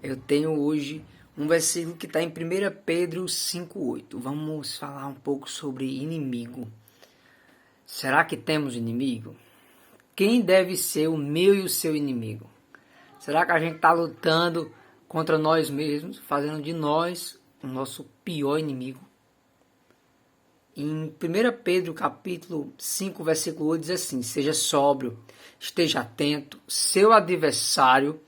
Eu tenho hoje um versículo que está em 1 Pedro 5,8. Vamos falar um pouco sobre inimigo. Será que temos inimigo? Quem deve ser o meu e o seu inimigo? Será que a gente está lutando contra nós mesmos, fazendo de nós o nosso pior inimigo? Em 1 Pedro capítulo 5, versículo 8 diz assim: seja sóbrio, esteja atento, seu adversário,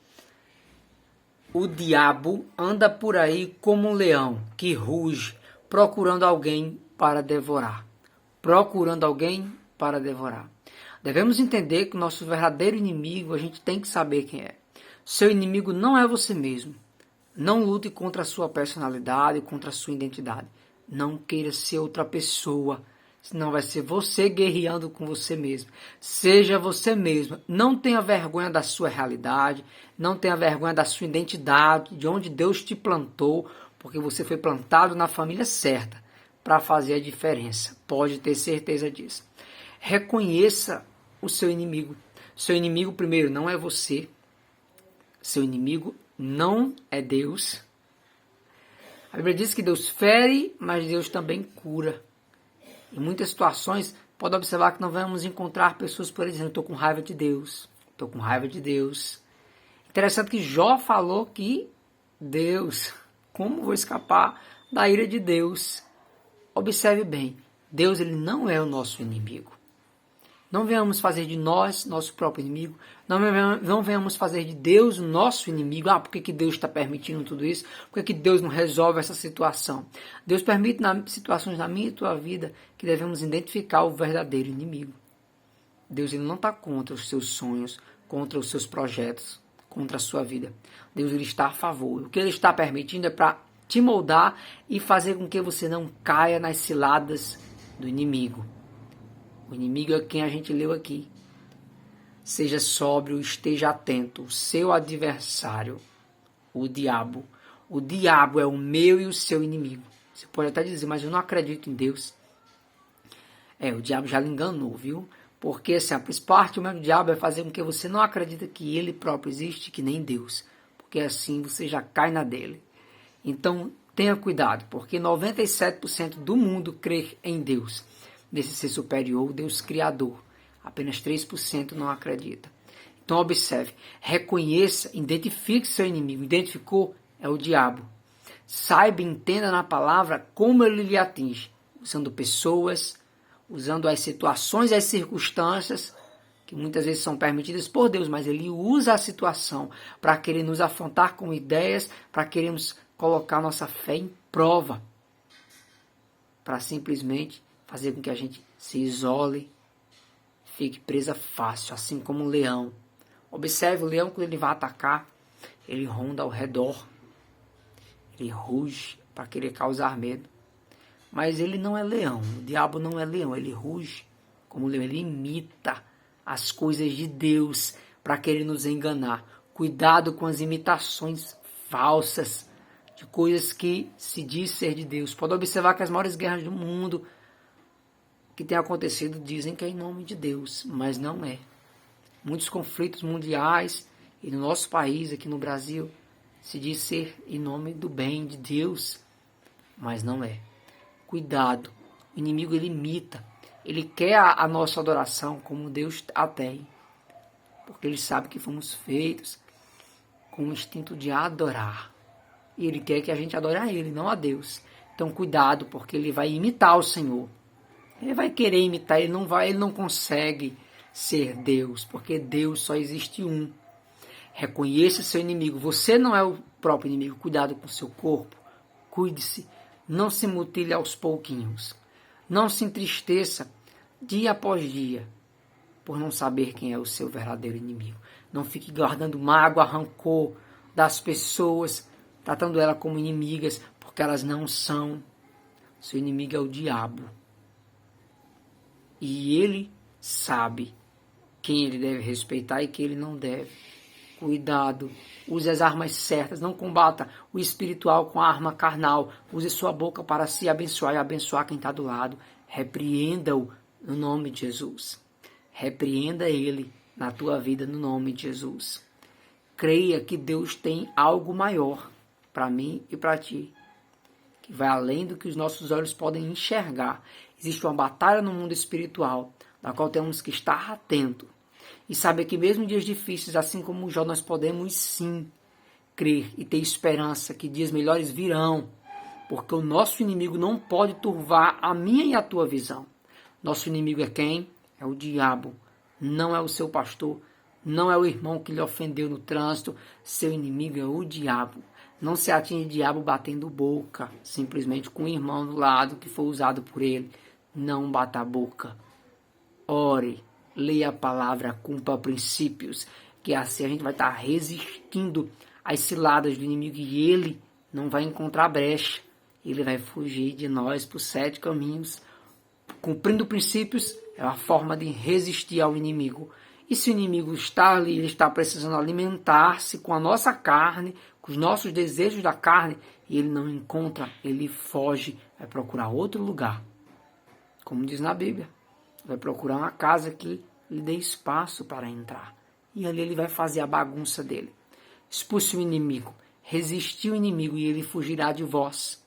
o diabo, anda por aí como um leão que ruge, procurando alguém para devorar. Procurando alguém para devorar. Devemos entender que o nosso verdadeiro inimigo, a gente tem que saber quem é. Seu inimigo não é você mesmo. Não lute contra a sua personalidade, contra a sua identidade. Não queira ser outra pessoa, senão vai ser você guerreando com você mesmo. Seja você mesmo. Não tenha vergonha da sua realidade, não tenha vergonha da sua identidade, de onde Deus te plantou, porque você foi plantado na família certa para fazer a diferença. Pode ter certeza disso. Reconheça o seu inimigo. Seu inimigo, primeiro, não é você. Seu inimigo não é Deus. A Bíblia diz que Deus fere, mas Deus também cura. Em muitas situações, pode observar que não vamos encontrar pessoas por aí dizendo: estou com raiva de Deus, estou com raiva de Deus. Interessante que Jó falou que Deus, como vou escapar da ira de Deus? Observe bem, Deus ele não é o nosso inimigo. Não venhamos fazer de nós nosso próprio inimigo. Não venhamos fazer de Deus o nosso inimigo. Por que Deus está permitindo tudo isso? Por que Deus não resolve essa situação? Deus permite situações na minha e tua vida que devemos identificar o verdadeiro inimigo. Deus ele não está contra os seus sonhos, contra os seus projetos, contra a sua vida. Deus ele está a favor. O que ele está permitindo é para te moldar e fazer com que você não caia nas ciladas do inimigo. O inimigo é quem a gente leu aqui. Seja sóbrio, esteja atento. O seu adversário, o diabo. O diabo é o meu e o seu inimigo. Você pode até dizer, mas eu não acredito em Deus. O diabo já lhe enganou, viu? Porque assim, a principal artimanha do diabo é fazer com que você não acredite que ele próprio existe, que nem Deus. Porque assim você já cai na dele. Então, tenha cuidado, porque 97% do mundo crê em Deus. Desse ser superior, Deus Criador. Apenas 3% não acredita. Então observe, reconheça, identifique seu inimigo. Identificou? É o diabo. Saiba e entenda na palavra como ele lhe atinge. Usando pessoas, usando as situações e as circunstâncias, que muitas vezes são permitidas por Deus, mas ele usa a situação para querer nos afrontar com ideias, para queremos colocar nossa fé em prova. Para simplesmente fazer com que a gente se isole, fique presa fácil, assim como um leão. Observe o leão quando ele vai atacar, ele ronda ao redor, ele ruge para querer causar medo. Mas ele não é leão, o diabo não é leão, ele ruge como leão, ele imita as coisas de Deus para querer nos enganar. Cuidado com as imitações falsas de coisas que se diz ser de Deus. Pode observar que as maiores guerras do mundo que tem acontecido dizem que é em nome de Deus, mas não é. Muitos conflitos mundiais e no nosso país, aqui no Brasil, se diz ser em nome do bem de Deus, mas não é. Cuidado, o inimigo ele imita, ele quer a nossa adoração como Deus a tem, porque ele sabe que fomos feitos com o instinto de adorar, e ele quer que a gente adore a ele, não a Deus. Então cuidado, porque ele vai imitar o Senhor. Ele vai querer imitar, ele não consegue ser Deus, porque Deus só existe um. Reconheça seu inimigo. Você não é o próprio inimigo. Cuidado com o seu corpo. Cuide-se. Não se mutile aos pouquinhos. Não se entristeça dia após dia por não saber quem é o seu verdadeiro inimigo. Não fique guardando mágoa, rancor das pessoas, tratando elas como inimigas, porque elas não são. Seu inimigo é o diabo. E ele sabe quem ele deve respeitar e quem ele não deve. Cuidado, use as armas certas, não combata o espiritual com a arma carnal. Use sua boca para se abençoar e abençoar quem está do lado. Repreenda-o no nome de Jesus. Repreenda ele na tua vida no nome de Jesus. creia que Deus tem algo maior para mim e para ti, que vai além do que os nossos olhos podem enxergar. Existe uma batalha no mundo espiritual, na qual temos que estar atento e saber que mesmo em dias difíceis, assim como Jó, nós podemos sim crer e ter esperança que dias melhores virão, porque o nosso inimigo não pode turvar a minha e a tua visão. Nosso inimigo é quem? É o diabo, não é o seu pastor, não é o irmão que lhe ofendeu no trânsito, seu inimigo é o diabo. Não se atinge o diabo batendo boca, simplesmente com o irmão do lado que foi usado por ele. Não bata a boca. Ore, leia a palavra, cumpra princípios, que assim a gente vai estar resistindo às ciladas do inimigo e ele não vai encontrar brecha. Ele vai fugir de nós por 7 caminhos. Cumprindo princípios é a forma de resistir ao inimigo. E se o inimigo está ali, ele está precisando alimentar-se com a nossa carne, com os nossos desejos da carne, e ele não encontra, ele foge, vai procurar outro lugar. Como diz na Bíblia, vai procurar uma casa que lhe dê espaço para entrar. E ali ele vai fazer a bagunça dele. Expulse o inimigo, resistir o inimigo e ele fugirá de vós.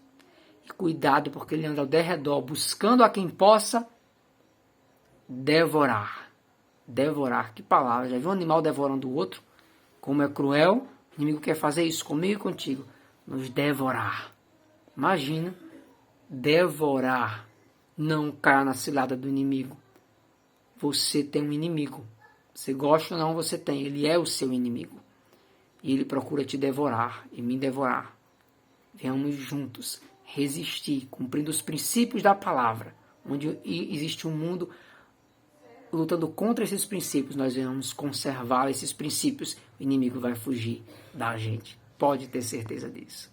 E cuidado, porque ele anda ao derredor, buscando a quem possa devorar. Devorar, que palavra. Já viu um animal devorando o outro? Como é cruel. O inimigo quer fazer isso comigo e contigo. Nos devorar. Imagina, devorar. Não caia na cilada do inimigo. Você tem um inimigo. Você gosta ou não, você tem. Ele é o seu inimigo. E ele procura te devorar e me devorar. Venhamos juntos resistir, cumprindo os princípios da palavra. Onde existe um mundo lutando contra esses princípios, nós vamos conservar esses princípios, o inimigo vai fugir da gente. Pode ter certeza disso.